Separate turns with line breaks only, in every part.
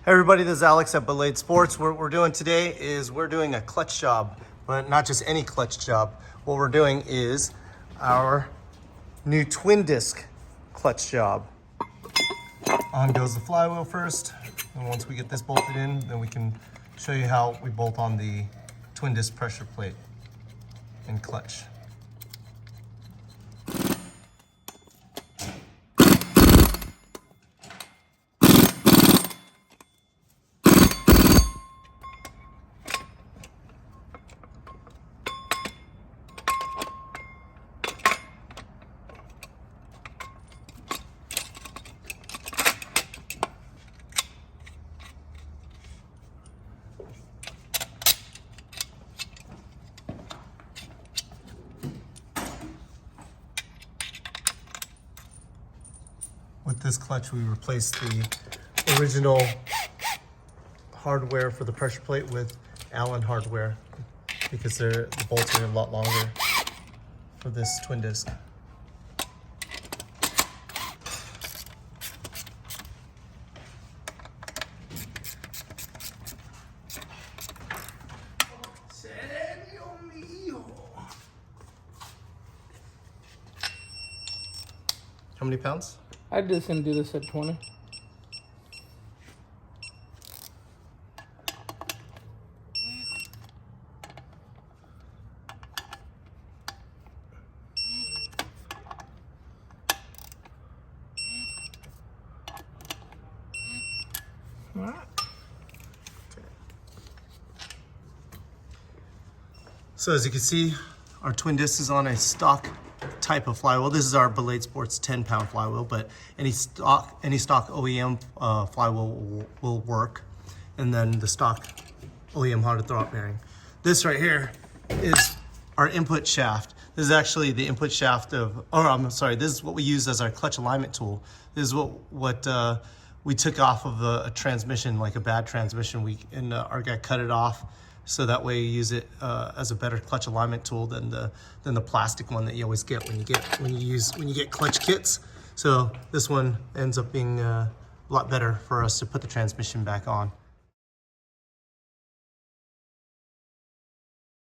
Hey everybody, this is Alex at Ballade Sports. What we're doing today is we're doing a clutch job, but not just any clutch job. What we're doing is our new twin disc clutch job. On goes the flywheel first, and once we get this bolted in, then we can show you how we bolt on the twin disc pressure plate and clutch. With this clutch, we replaced the original hardware for the pressure plate with Allen hardware because the bolts are a lot longer for this twin disc. How many pounds?
I just didn't do this at 20. All right.
So as you can see, our twin disc is on a stock type of flywheel. This is our Ballade Sports 10-pound flywheel, but any stock OEM flywheel will work. And then the stock OEM hard throw bearing. This right here is our input shaft. This is actually the input shaft of, this is what we use as our clutch alignment tool. This is what we took off of a transmission, like a bad transmission. Our guy cut it off, so that way you use it as a better clutch alignment tool than the plastic one that you always get when you get clutch kits. So this one ends up being a lot better for us to put the transmission back on.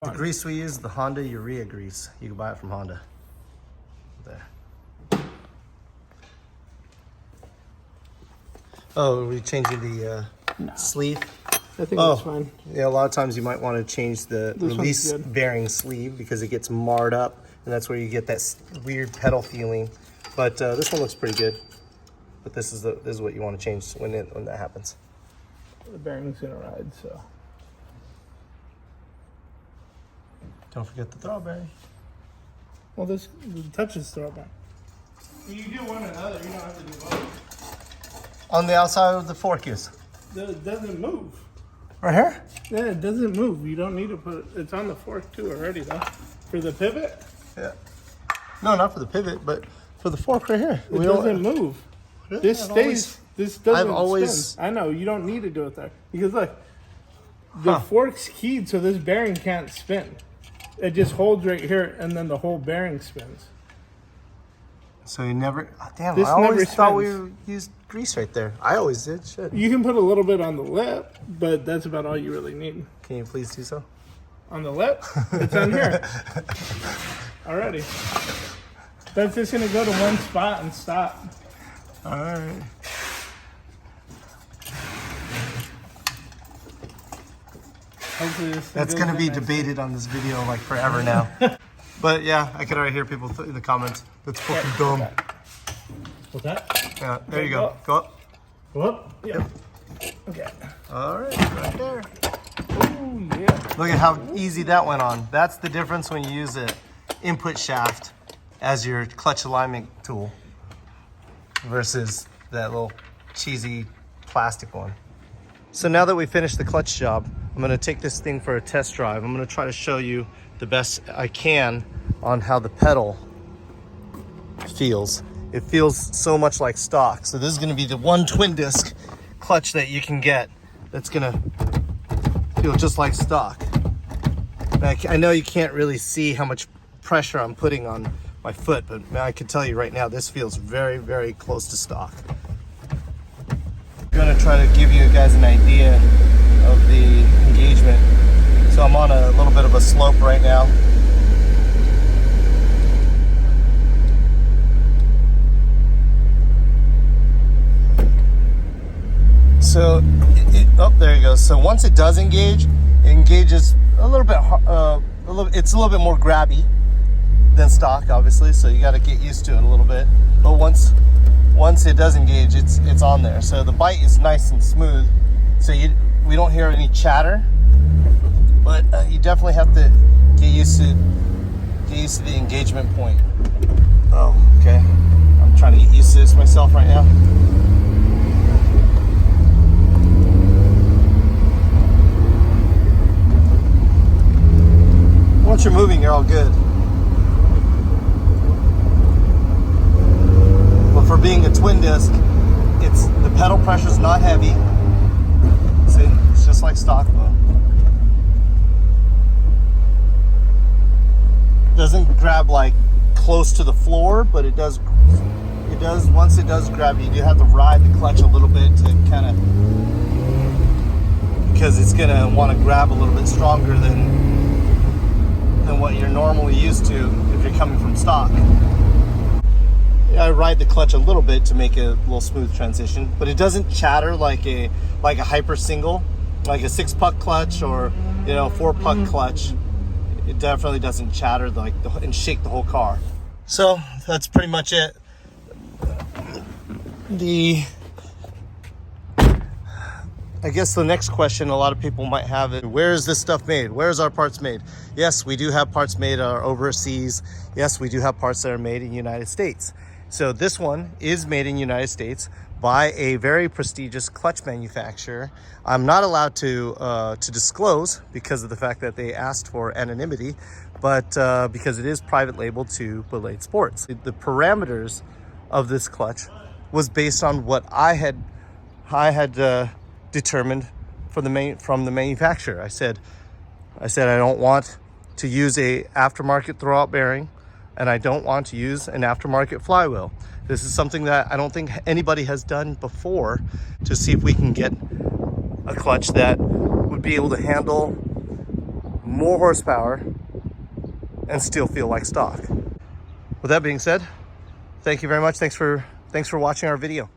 The grease we use is the Honda Urea grease. You can buy it from Honda. There. Oh, we're changing the sleeve.
I think that's fine.
Yeah, a lot of times you might want to change the release bearing sleeve because it gets marred up, and that's where you get that weird pedal feeling. But this one looks pretty good. But this is what you want to change when that happens.
The bearing's gonna ride, so.
Don't forget the throw bearing.
Well, this touches throw bearing. You do one or the other. You don't have to do both.
On the outside of the fork is.
It doesn't move.
Right here?
Yeah, it doesn't move. You don't need to put it. It's on the fork too already though. For the pivot?
Yeah. No, not for the pivot, but for the fork right here.
It doesn't move.
Really?
This stays. This doesn't spin. I know, you don't need to do it there. Because look, the fork's keyed so this bearing can't spin. It just holds right here and then the whole bearing spins.
So you never, I always thought we used grease right there. I always did, shit.
You can put a little bit on the lip, but that's about all you really need.
Can you please do so?
On the lip? It's on here. Alrighty. That's just gonna go to one spot and stop.
All right.
Hopefully
that's gonna be debated on this video like forever now. But yeah, I can already hear people in the comments. That's fucking dumb.
What's that?
Yeah, there you go. Go up.
Go up? Yeah.
Yep.
Okay.
All right there.
Oh, yeah.
Look at how easy that went on. That's the difference when you use an input shaft as your clutch alignment tool versus that little cheesy plastic one. So now that we finished the clutch job, I'm gonna take this thing for a test drive. I'm gonna try to show you the best I can on how the pedal feels. It feels so much like stock. So this is gonna be the one twin disc clutch that you can get that's gonna feel just like stock. I know you can't really see how much pressure I'm putting on my foot, but I can tell you right now, this feels very, very close to stock. I'm gonna to try to give you guys an idea of the engagement. So I'm on a little bit of a slope right now. So, oh, there you go. So once it does engage, it engages a little bit, it's a little bit more grabby than stock, obviously. So you got to get used to it a little bit. But once it does engage, it's on there. So the bite is nice and smooth. So we don't hear any chatter, but you definitely have to get used to the engagement point. Oh, okay. I'm trying to get used to this myself right now. Once you're moving, you're all good. But for being a twin disc, the pedal pressure is not heavy. See, it's just like stock. Doesn't grab like close to the floor, but it does. Once it does grab, you do have to ride the clutch a little bit to kind of, because it's gonna want to grab a little bit stronger than what you're normally used to if you're coming from stock. Yeah, I ride the clutch a little bit to make a little smooth transition, but it doesn't chatter like a hyper single, like a 6-puck clutch or 4-puck clutch. It definitely doesn't chatter and shake the whole car. So that's pretty much it. I guess the next question a lot of people might have is, where is this stuff made? Where is our parts made? Yes, we do have parts made overseas. Yes, we do have parts that are made in the United States. So this one is made in the United States by a very prestigious clutch manufacturer. I'm not allowed to disclose because of the fact that they asked for anonymity, but because it is private labeled to Ballade Sports. The parameters of this clutch was based on what I had determined from the manufacturer. I said I don't want to use a aftermarket throwout bearing, and I don't want to use an aftermarket flywheel. This is something that I don't think anybody has done before, to see if we can get a clutch that would be able to handle more horsepower and still feel like stock. With that being said, thank you very much. Thanks for watching our video.